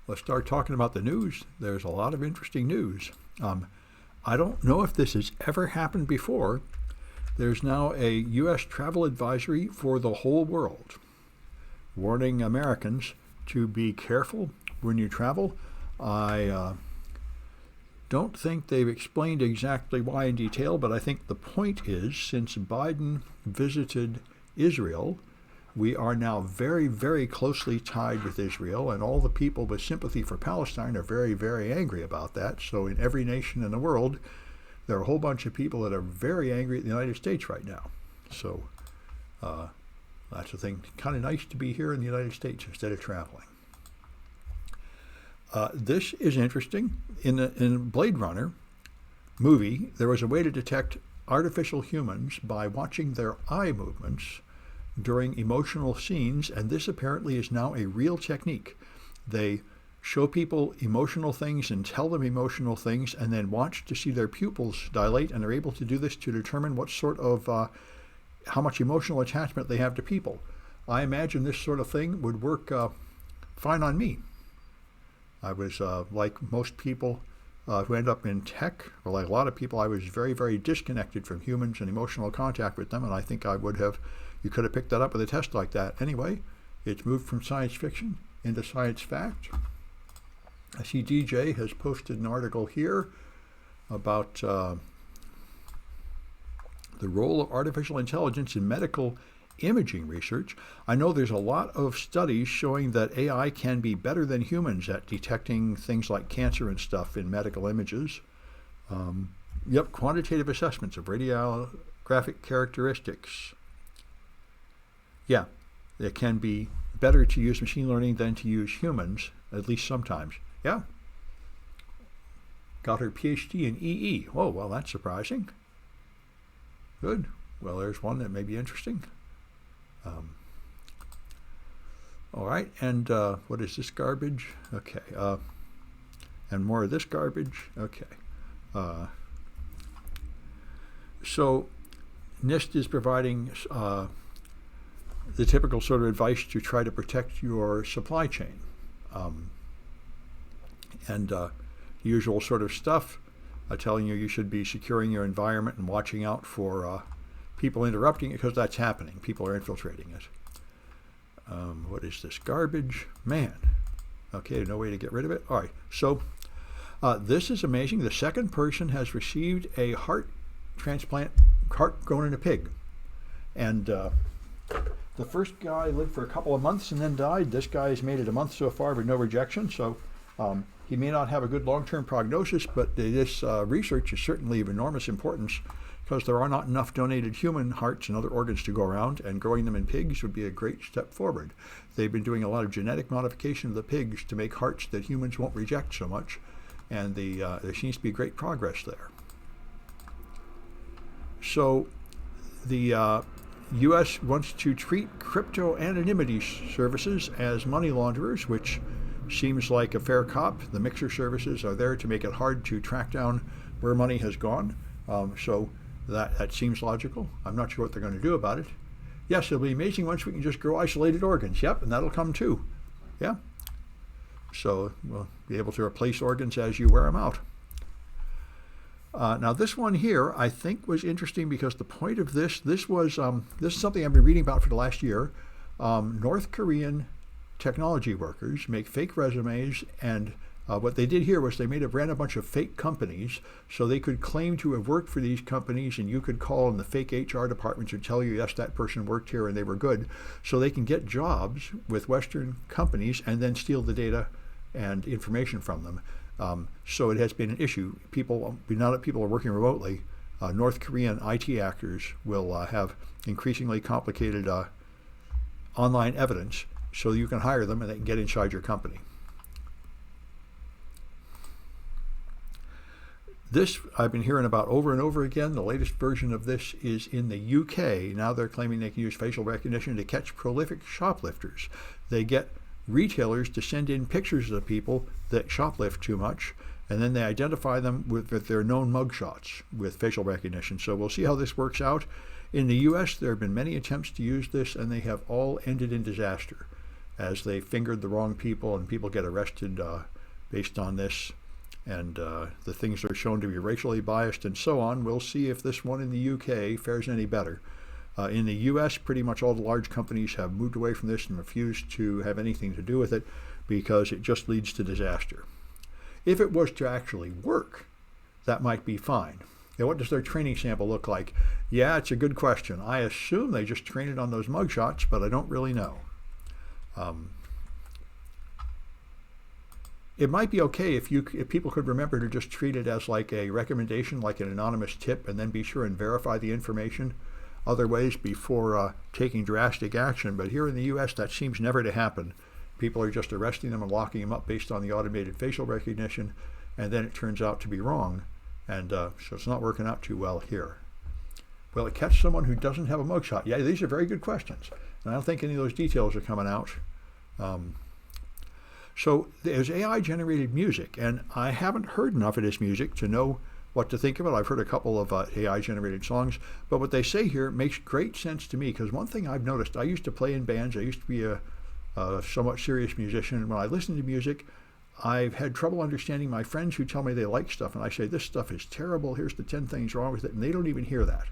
let's start talking about the news. There's a lot of interesting news. I don't know if this has ever happened before. There's now a U.S. travel advisory for the whole world, warning Americans to be careful when you travel. I don't think they've explained exactly why in detail, but I think the point is, since Biden visited Israel, we are now very, very closely tied with Israel, and all the people with sympathy for Palestine are very, very angry about that. So in every nation in the world, there are a whole bunch of people that are very angry at the United States right now. So that's the thing. Kind of nice to be here in the United States instead of traveling. This is interesting. In Blade Runner movie, there was a way to detect artificial humans by watching their eye movements during emotional scenes, and this apparently is now a real technique. They show people emotional things and tell them emotional things and then watch to see their pupils dilate, and they're able to do this to determine what sort of how much emotional attachment they have to people. I imagine this sort of thing would work fine on me. I was like most people who end up in tech, or like a lot of people, I was very, very disconnected from humans and emotional contact with them, and I think I would have, you could have picked that up with a test like that. Anyway, it's moved from science fiction into science fact. I see DJ has posted an article here about the role of artificial intelligence in medical imaging research. I know there's a lot of studies showing that AI can be better than humans at detecting things like cancer and stuff in medical images. Quantitative assessments of radiographic characteristics. Yeah, it can be better to use machine learning than to use humans, at least sometimes. Yeah. Got her PhD in EE. Oh, well, that's surprising. Good. Well, there's one that may be interesting. All right, and what is this garbage? Okay, and more of this garbage. Okay. So NIST is providing the typical sort of advice to try to protect your supply chain. And the usual sort of stuff, telling you should be securing your environment and watching out for people interrupting it, because that's happening. People are infiltrating it. What is this garbage? Man. Okay, no way to get rid of it. All right, so this is amazing. The second person has received a heart transplant, heart grown in a pig. And the first guy lived for a couple of months and then died. This guy has made it a month so far with no rejection, so he may not have a good long-term prognosis, but this research is certainly of enormous importance, because there are not enough donated human hearts and other organs to go around, and growing them in pigs would be a great step forward. They've been doing a lot of genetic modification of the pigs to make hearts that humans won't reject so much, and there seems to be great progress there. So the U.S. wants to treat crypto anonymity services as money launderers, which seems like a fair cop. The mixer services are there to make it hard to track down where money has gone. So that seems logical. I'm not sure what they're going to do about it. Yes, it'll be amazing once we can just grow isolated organs. Yep, and that'll come too. Yeah. So we'll be able to replace organs as you wear them out. Now this one here I think was interesting, because the point of this is something I've been reading about for the last year. North Korean technology workers make fake resumes, and what they did here was they ran a bunch of fake companies so they could claim to have worked for these companies, and you could call and the fake HR departments would tell you, yes, that person worked here and they were good, so they can get jobs with Western companies and then steal the data and information from them. So it has been an issue. Now that people are working remotely, North Korean IT actors will have increasingly complicated online evidence, so you can hire them and they can get inside your company. This I've been hearing about over and over again. The latest version of this is in the UK. Now they're claiming they can use facial recognition to catch prolific shoplifters. They get retailers to send in pictures of people that shoplift too much, and then they identify them with their known mugshots with facial recognition. So we'll see how this works out. In the US, there have been many attempts to use this, and they have all ended in disaster. as they fingered the wrong people and people get arrested based on this, and the things are shown to be racially biased and so on. We'll see if this one in the UK fares any better. In the US, pretty much all the large companies have moved away from this and refused to have anything to do with it because it just leads to disaster. If it was to actually work, that might be fine. Now, what does their training sample look like? Yeah, it's a good question. I assume they just train it on those mugshots, but I don't really know. It might be okay if people could remember to just treat it as like a recommendation, like an anonymous tip, and then be sure and verify the information other ways before taking drastic action. But here in the U.S., that seems never to happen. People are just arresting them and locking them up based on the automated facial recognition, and then it turns out to be wrong. And so it's not working out too well here. Will it catch someone who doesn't have a mugshot? Yeah, these are very good questions. And I don't think any of those details are coming out. So there's AI-generated music, and I haven't heard enough of this music to know what to think of it. I've heard a couple of AI-generated songs, but what they say here makes great sense to me, because one thing I've noticed, I used to play in bands. I used to be a somewhat serious musician, and when I listen to music, I've had trouble understanding my friends who tell me they like stuff, and I say, this stuff is terrible, here's the 10 things wrong with it, and they don't even hear that.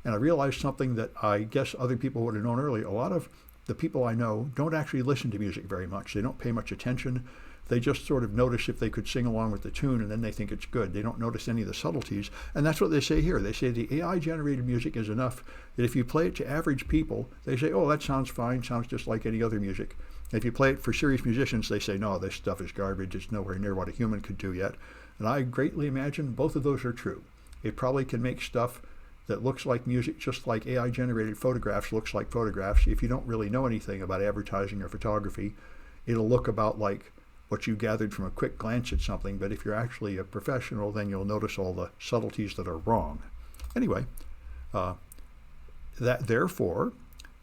And I realized something that I guess other people would have known earlier. A lot of the people I know don't actually listen to music very much. They don't pay much attention. They just sort of notice if they could sing along with the tune, and then they think it's good. They don't notice any of the subtleties, and that's what they say here. They say the AI-generated music is enough that if you play it to average people, they say, oh, that sounds fine, sounds just like any other music. If you play it for serious musicians, they say, no, this stuff is garbage. It's nowhere near what a human could do yet. And I greatly imagine both of those are true. It probably can make stuff that looks like music, just like AI-generated photographs looks like photographs. If you don't really know anything about advertising or photography, it'll look about like what you gathered from a quick glance at something. But if you're actually a professional, then you'll notice all the subtleties that are wrong. Anyway, therefore,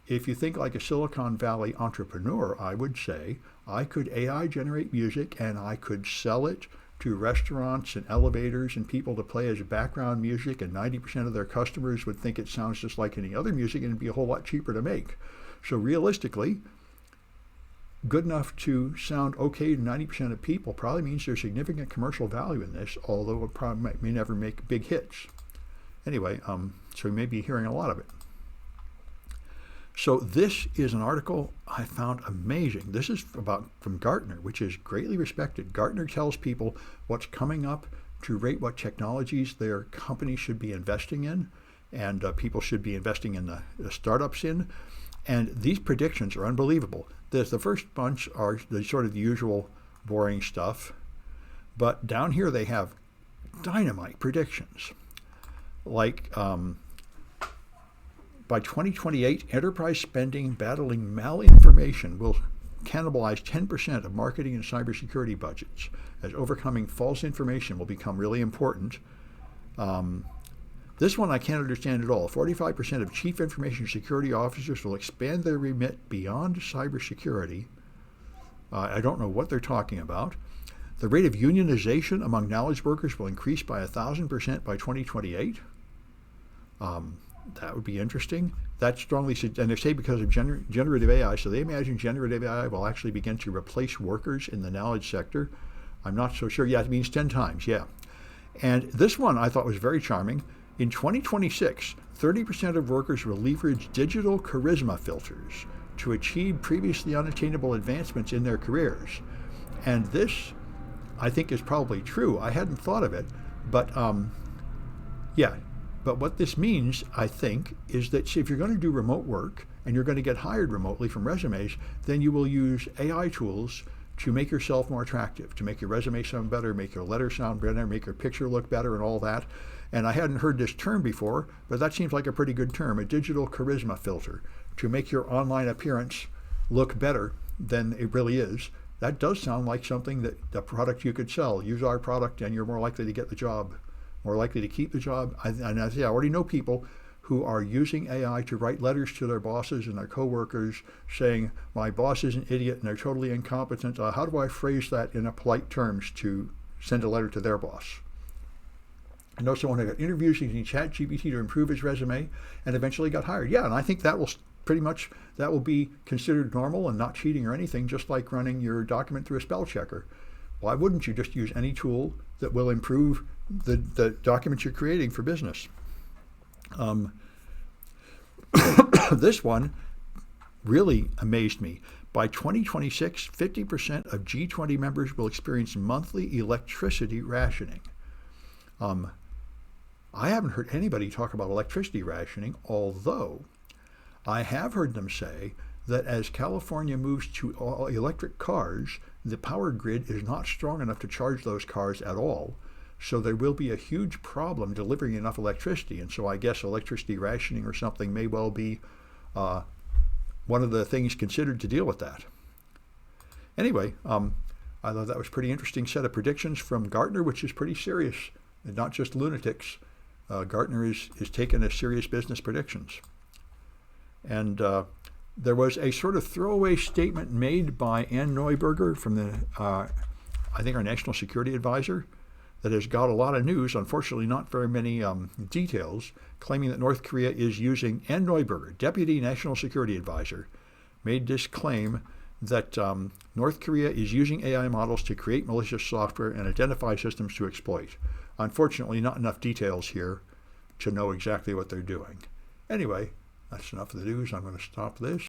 if you think like a Silicon Valley entrepreneur, I would say I could AI generate music and I could sell it to restaurants and elevators and people to play as background music, and 90% of their customers would think it sounds just like any other music, and it'd be a whole lot cheaper to make. So realistically, good enough to sound okay to 90% of people probably means there's significant commercial value in this, although it probably may never make big hits. Anyway, so you may be hearing a lot of it. So this is an article I found amazing. This is from Gartner, which is greatly respected. Gartner tells people what's coming up to rate what technologies their company should be investing in, and people should be investing in the startups in. And these predictions are unbelievable. The first bunch are the sort of the usual boring stuff, but down here they have dynamite predictions. Like by 2028, enterprise spending battling malinformation will cannibalize 10% of marketing and cybersecurity budgets, as overcoming false information will become really important. This one I can't understand at all. 45% of chief information security officers will expand their remit beyond cybersecurity. I don't know what they're talking about. The rate of unionization among knowledge workers will increase by 1,000% by 2028. That would be interesting. That's strongly, and they say because of generative AI, so they imagine generative AI will actually begin to replace workers in the knowledge sector. I'm not so sure. Yeah, it means 10 times, yeah. And this one I thought was very charming. In 2026, 30% of workers will leverage digital charisma filters to achieve previously unattainable advancements in their careers. And this, I think, is probably true. I hadn't thought of it, but yeah. But what this means, I think, is that if you're going to do remote work and you're going to get hired remotely from resumes, then you will use AI tools to make yourself more attractive, to make your resume sound better, make your letter sound better, make your picture look better, and all that. And I hadn't heard this term before, but that seems like a pretty good term, a digital charisma filter, to make your online appearance look better than it really is. That does sound like something that the product you could sell. Use our product and you're more likely to get the job, more likely to keep the job. I already know people who are using AI to write letters to their bosses and their coworkers saying, my boss is an idiot and they're totally incompetent. How do I phrase that in polite terms to send a letter to their boss? I know someone who got interviews using ChatGPT to improve his resume and eventually got hired. Yeah, and I think that will pretty much that will be considered normal and not cheating or anything, just like running your document through a spell checker. Why wouldn't you just use any tool that will improve the document you're creating for business? This one really amazed me. By 2026, 50% of G20 members will experience monthly electricity rationing. I haven't heard anybody talk about electricity rationing, although I have heard them say that as California moves to all electric cars, the power grid is not strong enough to charge those cars at all. So there will be a huge problem delivering enough electricity. And so I guess electricity rationing or something may well be one of the things considered to deal with that. Anyway, I thought that was a pretty interesting set of predictions from Gartner, which is pretty serious, and not just lunatics. Gartner is taking a serious business predictions. And there was a sort of throwaway statement made by Ann Neuberger from the, I think, our National Security Advisor, that has got a lot of news, unfortunately not very many details, claiming that North Korea is using, Ann Neuberger, Deputy National Security Advisor, made this claim that North Korea is using AI models to create malicious software and identify systems to exploit. Unfortunately, not enough details here to know exactly what they're doing. Anyway, that's enough of the news. I'm going to stop this.